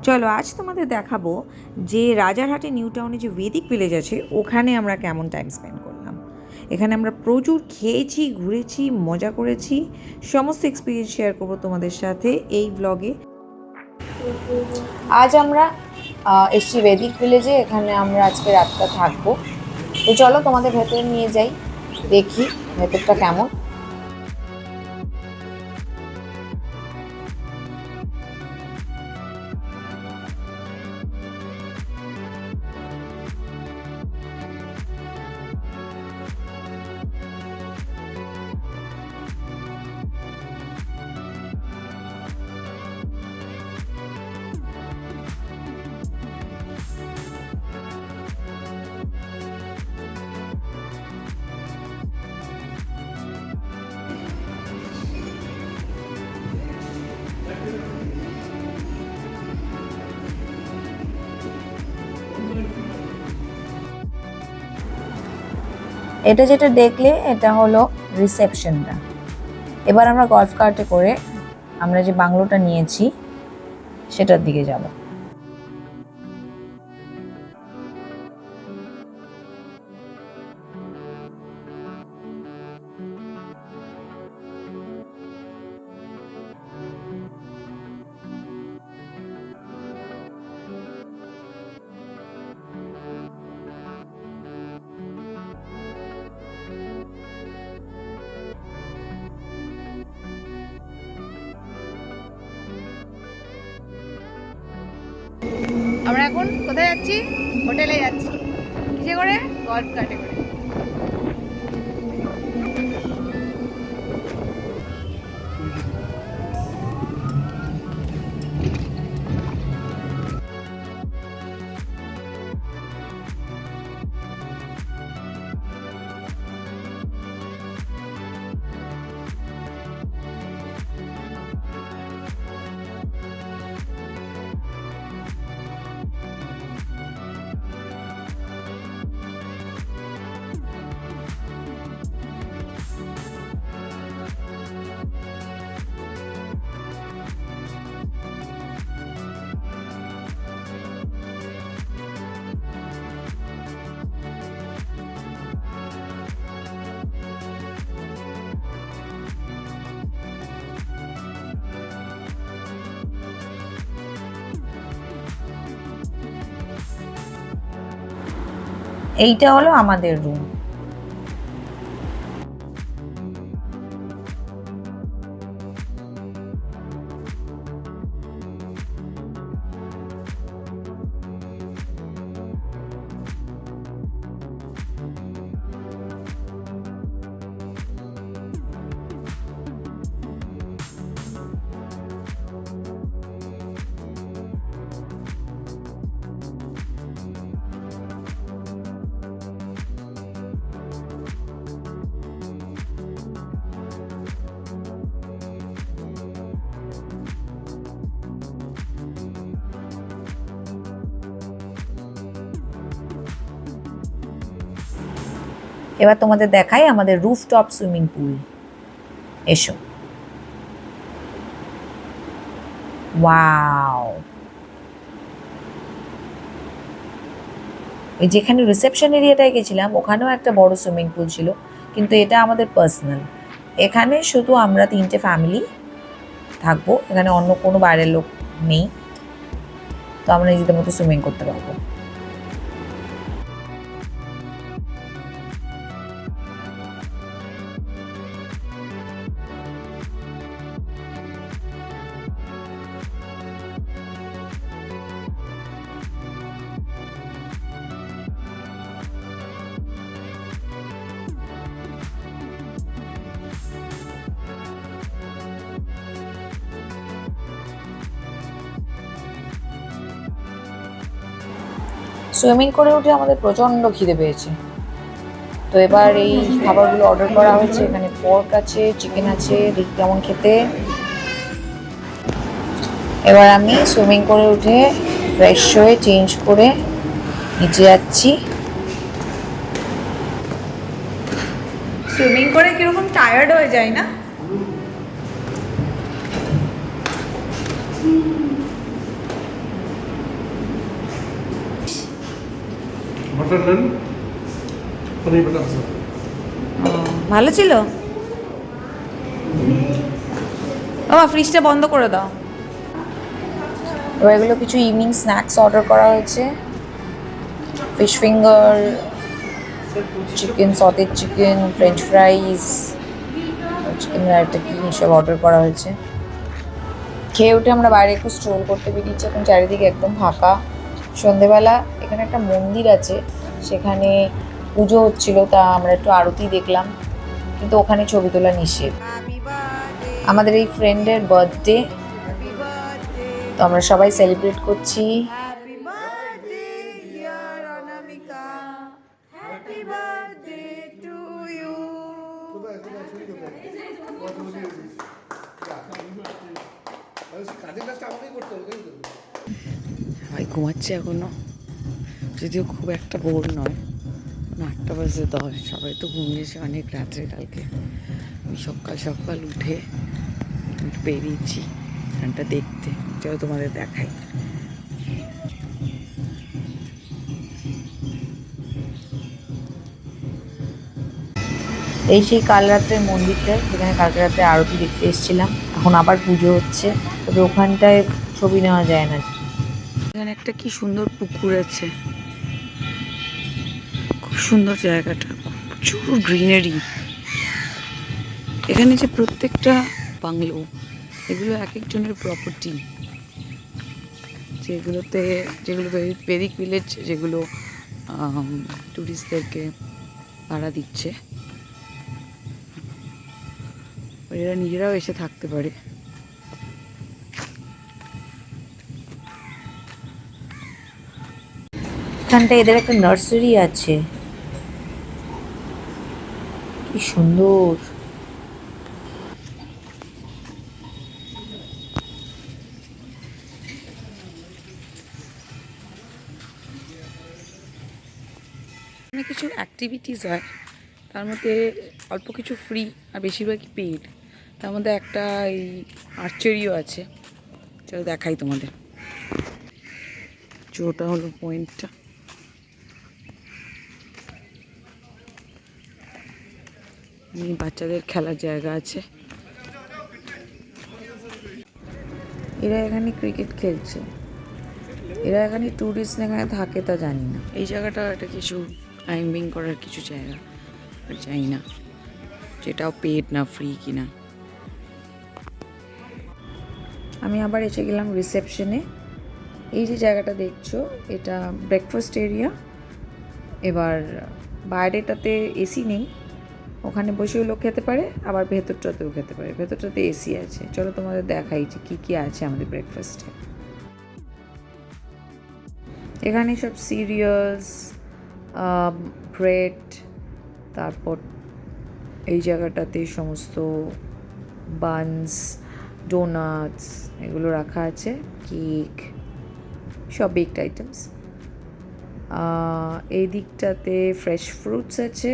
চলো আজ তোমাদের দেখাবো যে রাজারহাটে নিউ টাউনে যে বেদিক ভিলেজ আছে ওখানে আমরা কেমন টাইম স্পেন্ড করলাম। এখানে আমরা প্রচুর খেয়েছি, ঘুরেছি, মজা করেছি, সমস্ত এক্সপিরিয়েন্স শেয়ার করবো তোমাদের সাথে এই ব্লগে। আজ আমরা এসছি বেদিক ভিলেজে। এখানে আমরা আজকে রাতটা থাকবো। তো চলো তোমাদের ভেতরে নিয়ে যাই, দেখি ভেতরটা কেমন। এটা যেটা দেখলে এটা হলো রিসেপশনটা। এবার আমরা গল্ফ কার্টে করে আমরা যে বাংলোটা নিয়েছি সেটার দিকে যাব। আমরা এখন কোথায় যাচ্ছি? হোটেলে যাচ্ছি। কিসে করে? গল্ফ কার্টে করে। এইটা হলো আমাদের রুম। এবার তোমাদের দেখাই আমাদের রুফটপ সুইমিং পুল। এসো। ওয়াও! এই যেখানে রিসেপশন এরিয়াটায় গেছিলাম ওখানেও একটা বড় সুইমিং পুল ছিল, কিন্তু এটা আমাদের পার্সোনাল। এখানে শুধু আমরা 3টে ফ্যামিলি থাকবো, এখানে অন্য কোনো বাইরের লোক নেই, তো আমরা নিজেদের মতো সুইমিং করতে পারবো। সুইমিং করে উঠে আমাদের প্রচণ্ড খিদে পেয়েছে, তো এবার এই খাবারগুলো অর্ডার করা হয়েছে। এখানে পর্ক আছে, চিকেন আছে, দেখি কেমন খেতে। এবার আমি সুইমিং করে উঠে ফ্রেশ হয়ে চেঞ্জ করে নিচে যাচ্ছি। সুইমিং করে কিরকম টায়ার্ড হয়ে যায় না? मटर नान पनीर बटर मसाला ভালো ছিল। ও ফ্রিজটা বন্ধ করে দাও। এবার এগুলো কিছু ইভিনিং স্ন্যাক্স অর্ডার করা হয়েছে, fish finger, chicken, sautéed chicken, French ফ্রাইজ, chicken একটা কি সব অর্ডার করা হয়েছে। খেয়ে উঠে আমরা বাইরে একটু স্ট্রোল করতে বেরিয়েছি, এখন চারিদিকে একদম ফাঁকা। সন্ধেবেলা এখানে একটা মন্দির আছে, সেখানে পুজো হচ্ছিল, তা আমরা একটু আরতি দেখলাম, কিন্তু ওখানে ছবি তোলা নিষেধ। আমাদের এই ফ্রেন্ডের বার্থডে, তো আমরা সবাই সেলিব্রেট করছি। Happy birthday dear Anamika, happy birthday to you. সবাই ঘুমাচ্ছে এখনো, যদিও খুব একটা ভোর নয়, 8টা বাজে 10। সবাই তো ঘুমিয়েছে অনেক রাত্রে কালকে। আমি সকাল সকাল উঠে বেরিয়েছি গানটা দেখতে, চলো তোমাদের দেখাই। এই সেই কাল রাত্রের মন্দিরটা, যেখানে কালকে রাত্রে আরতি দেখতে এসেছিলাম। এখন আবার পুজো হচ্ছে, তবে ওখানটায় ছবি নেওয়া যায় না। এখানে একটা কি সুন্দর পুকুর আছে, খুব সুন্দর জায়গাটা, প্রচুর গ্রিনারি। এখানে যে প্রত্যেকটা বাংলো, এগুলো এক একজনের প্রপার্টি, যেগুলো বেদিক ভিলেজ, যেগুলো ট্যুরিস্টদেরকে ভাড়া দিচ্ছে, এরা নিজেরাও এসে থাকতে পারে। এখানটা এদের একটা নার্সারি আছে, কি সুন্দর। এখানে কিছু অ্যাক্টিভিটিস হয়, তার মধ্যে অল্প কিছু ফ্রি আর বেশিরভাগই পেইড। তার মধ্যে একটা এই আর্চারিও আছে, চলো দেখাই তোমাদের। ওটা হলো পয়েন্টটা। বাচ্চাদের খেলার জায়গা আছে। এরা এখানে ক্রিকেট খেলছে। এরা এখানে ট্যুরিস্ট এখানে থাকে তা জানি না। এই জায়গাটা একটা কিছু ক্লাইম্বিং করার কিছু জায়গা, আর জানি না যেটাও পেড না ফ্রি কিনা। আমি আবার এসে গেলাম রিসেপশনে। এই যে জায়গাটা দেখছো, এটা ব্রেকফাস্ট এরিয়া। এবার বাইরেটাতে এসি নেই, ওখানে বসেও লোক খেতে পারে, আবার ভেতরটাতেও খেতে পারে। ভেতরটাতে এসি আছে। চলো তোমাদের দেখাই যে কী কী আছে আমাদের ব্রেকফাস্টে। এখানে সব সিরিয়ালস, ব্রেড, তারপর এই জায়গাটাতে সমস্ত বানস, ডোনাটস এগুলো রাখা আছে, কেক, সব বেকড আইটেমস। এই দিকটাতে ফ্রেশ ফ্রুটস আছে,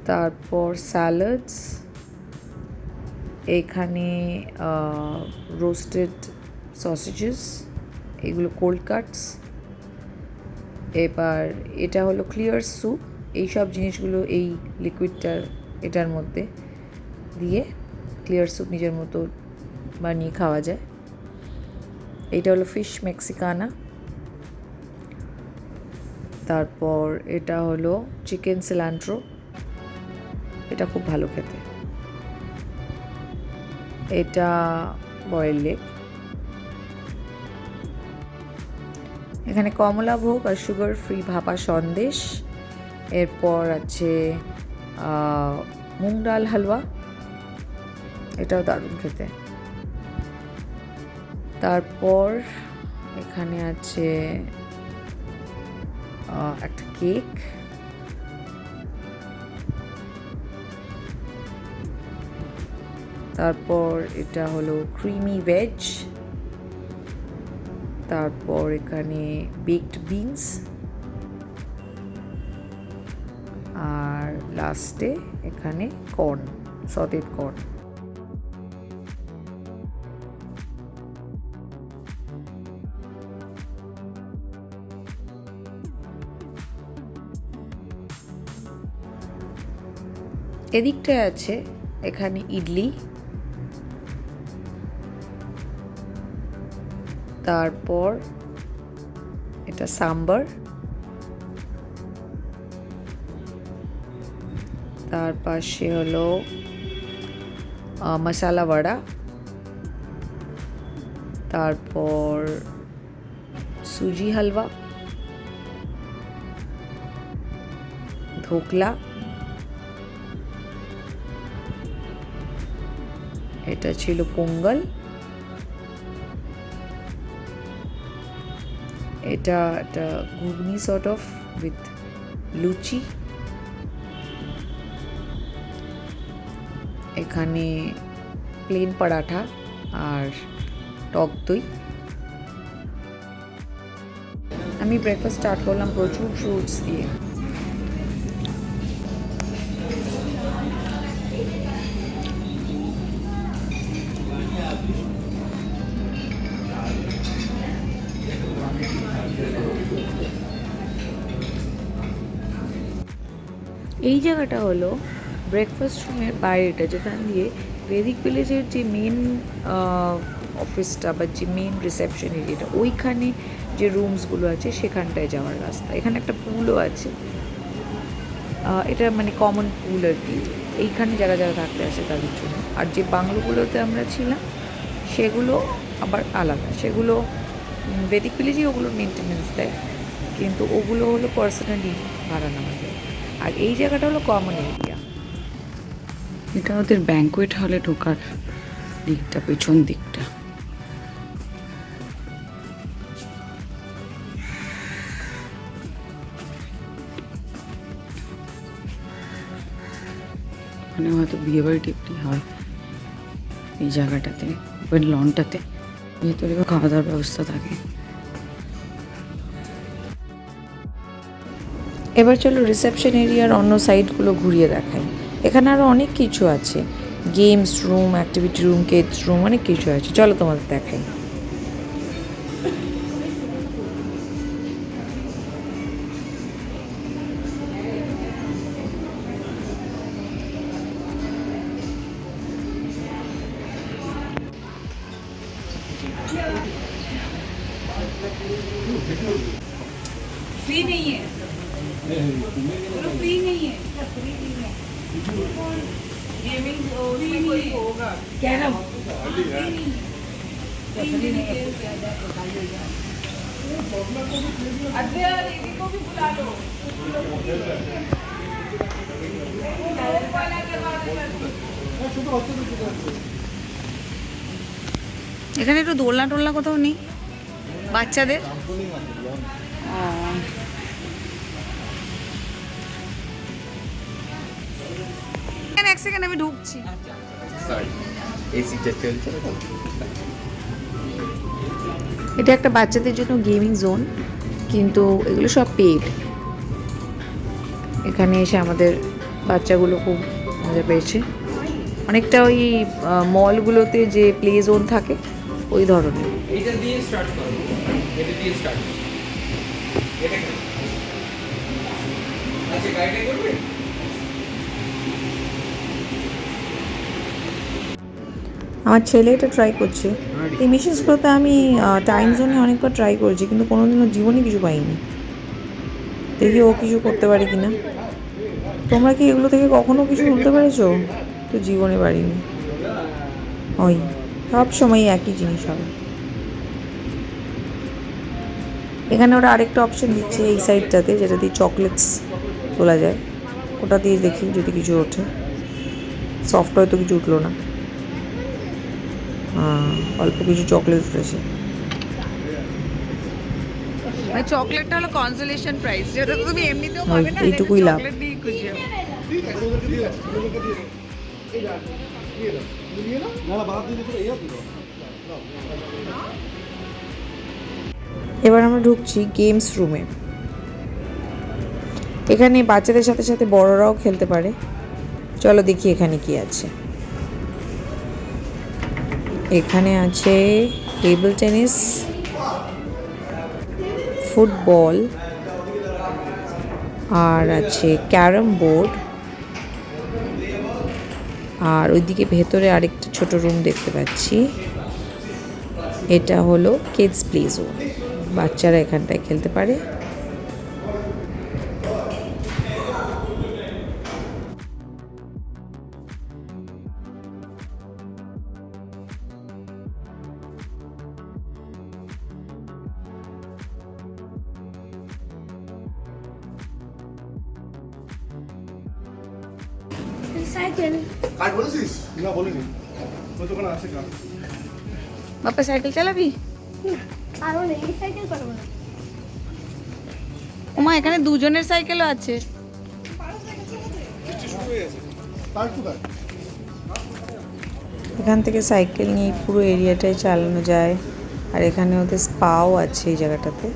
তারপর স্যালাডস, এখানে রোস্টেড সসেজেস, এগুলো কোল্ড কাটস। এবার এটা হলো ক্লিয়ার স্যুপ। এই সব জিনিসগুলো এই লিকুইডটার এটার মধ্যে দিয়ে ক্লিয়ার স্যুপ নিজের মতো বানিয়ে খাওয়া যায়। এইটা হলো ফিশ মেক্সিকানা। তারপর এটা হলো চিকেন সিলান্ট্রো, এটা খুব ভালো খেতে। এটা বয়েলড এগ। এখানে কমলা ভোগ আর সুগার ফ্রি ভাপা সন্দেশ। এরপর আছে মুগ ডাল হালুয়া, এটাও দারুণ খেতে। তারপর এখানে আছে একটা কেক, তারপর এটা হলো ক্রিমি ভেজ, তারপর এখানে বেকড বিনস, আর লাস্টে এখানে কর্ন, সটেড কর্ন। এদিকটায় আছে এখানে ইডলি, তারপর এটা সাম্বার, তার পাশে হলো মশালা বড়া, তারপর সুজি হালুয়া, ধোকলা, এটা ছিল পোঙ্গল, এটা একটা ঘুগনি সর্ট অফ উইথ লুচি, এখানে প্লেন পরাঠা আর টক দই। আমি ব্রেকফাস্ট স্টার্ট করলাম প্রচুর ফ্রুটস দিয়ে। এই জায়গাটা হলো ব্রেকফাস্ট রুমের বাইরেটা, যেখান দিয়ে বেদিক ভিলেজের যে মেন অফিসটা বা যে মেন রিসেপশন এরিয়াটা, ওইখানে যে রুমসগুলো আছে সেখানটায় যাওয়ার রাস্তা। এখানে একটা পুলও আছে, এটা মানে কমন পুল আর কি, এইখানে যারা যারা থাকতে আসে তাদের জন্য। আর যে বাংলোগুলোতে আমরা ছিলাম সেগুলো আবার আলাদা, সেগুলো বেদিক ভিলেজেই ওগুলোর মেনটেনেন্স দেয়, কিন্তু ওগুলো হলো পার্সোনালি ভাড়া নেওয়া যায়। আর এই জায়গাটা হলো কমন এরিয়া। এটা ওদের ব্যাঙ্কোয়েট হলে ঢোকার দিকটা, পেছন দিকটা। মানে হয়তো বিয়ে বাড়ি টিপটি হয় এই জায়গাটাতে, ওই লনটাতে, ভেতরে খাওয়া দাওয়ার ব্যবস্থা থাকে। এবার চলো রিসেপশন এরিয়ার অন্য সাইডগুলো ঘুরিয়ে দেখাই। এখানে আরও অনেক কিছু আছে, games room, activity room, kids room, অনেক কিছু আছে। চলো তোমাদের দেখাই। फ्री नहीं है, बोलो फ्री नहीं है, फ्री नहीं है, गेमिंग फ्री नहीं होगा क्या ना, अद्वैया दीदी को भी बुला लो, এখানে একটু দোলনা টোলনা কোথাও নেই বাচ্চাদের? এক সেকেন্ড আমি ঢুকছি। এটা একটা বাচ্চাদের জন্য গেমিং জোন, কিন্তু এগুলো সব পেড। এখানে এসে আমাদের বাচ্চাগুলো খুব মজা পেয়েছে, অনেকটা ওই মলগুলোতে যে প্লে জোন থাকে ওই ধরনের। এটা দিয়ে স্টার্ট করো, এটা দিয়ে স্টার্ট করো, এটা আচ্ছা গাইডে করবে। আমার ছেলে এটা ট্রাই করছে। এই মেশিনসগুলোতে আমি টাইম জোনে অনেকবার ট্রাই করেছি, কিন্তু কোনোদিনও জীবনে কিছু পাইনি। দেখি ও কিছু করতে পারে কি না। তোমরা কি এগুলো থেকে কখনো কিছু বলতে পেরেছো? তো জীবনে পারিনি। ওই সব সময় একই জিনিস হবে। এখানে ওরা আরেকটা অপশন দিচ্ছে এই সাইডটাতে, যেটা দিয়ে চকলেটস তোলা যায়। ওটা দিয়ে দেখি যদি কিছু ওঠে। সফট হয়তো কিছু উঠলো না, অল্প কিছু চকলেট উঠেছে। চকলেটটা হলো কনসোলেশন প্রাইস, যেটা তুমি এমনিতেও পাবে না, এইটুকুই লাভ। চকলেট দিয়ে খুশি হবে। এবার আমরা ঢুকছি গেমস রুমে। এখানে বাচ্চাদের সাথে সাথে বড়রাও খেলতে পারে। চলো দেখি এখানে কি আছে। এখানে আছে টেবিল টেনিস, ফুটবল, আর আছে ক্যারাম বোর্ড, আর ওইদিকে ভেতরে আরেকটা ছোট রুম দেখতে পাচ্ছি, এটা হলো কিডস প্লে জোন, বাচ্চারা এখানটায় খেলতে পারে। কাজ বলেছিস? না বলিনি, ওই দোকানে আছে কাজ। বাপা সাইকেল চালাবি? ওমা এখানে দুজনের সাইকেলও আছে। কাজ কোথায়? এখান থেকে সাইকেল নিয়ে পুরো এরিয়াটাই চালানো যায়। আর এখানে ওদের স্পাও আছে এই জায়গাটাতে।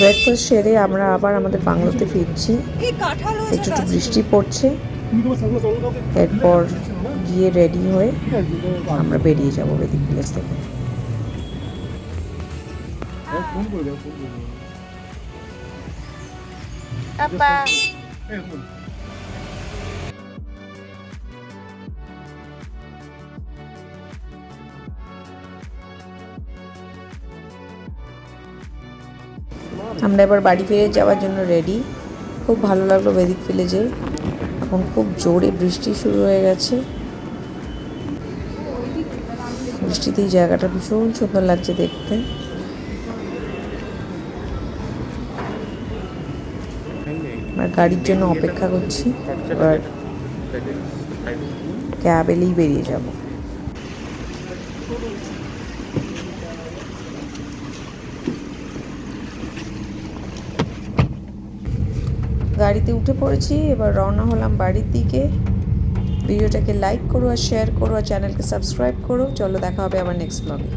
ব্রেকফাস্ট সেরে আমরা আবার আমাদের বাংলোতে ফিরছি। একটু একটু বৃষ্টি পড়ছে, এরপর গিয়ে রেডি হয়ে আমরা বেরিয়ে যাবো বেদিক ভিলেজ থেকে। ফোন করে দাও, ফোন করে দাও। বাবা আমরা এবার বাড়ি ফিরে যাওয়ার জন্য রেডি। খুব ভালো লাগলো বেদিক ভিলেজে। এখন খুব জোরে বৃষ্টি শুরু হয়ে গেছে। বৃষ্টিতে এই জায়গাটা ভীষণ সুন্দর লাগছে দেখতে। আমরা গাড়ির জন্য অপেক্ষা করছি, এবার ক্যাব এলেই বেরিয়ে যাব। গাড়িতে উঠে পড়েছি, এবার রওনা হলাম বাড়ির দিকে। ভিডিওটাকে লাইক করো আর শেয়ার করো আর চ্যানেলকে সাবস্ক্রাইব করো। চলো দেখা হবে আবার নেক্সট ব্লগে।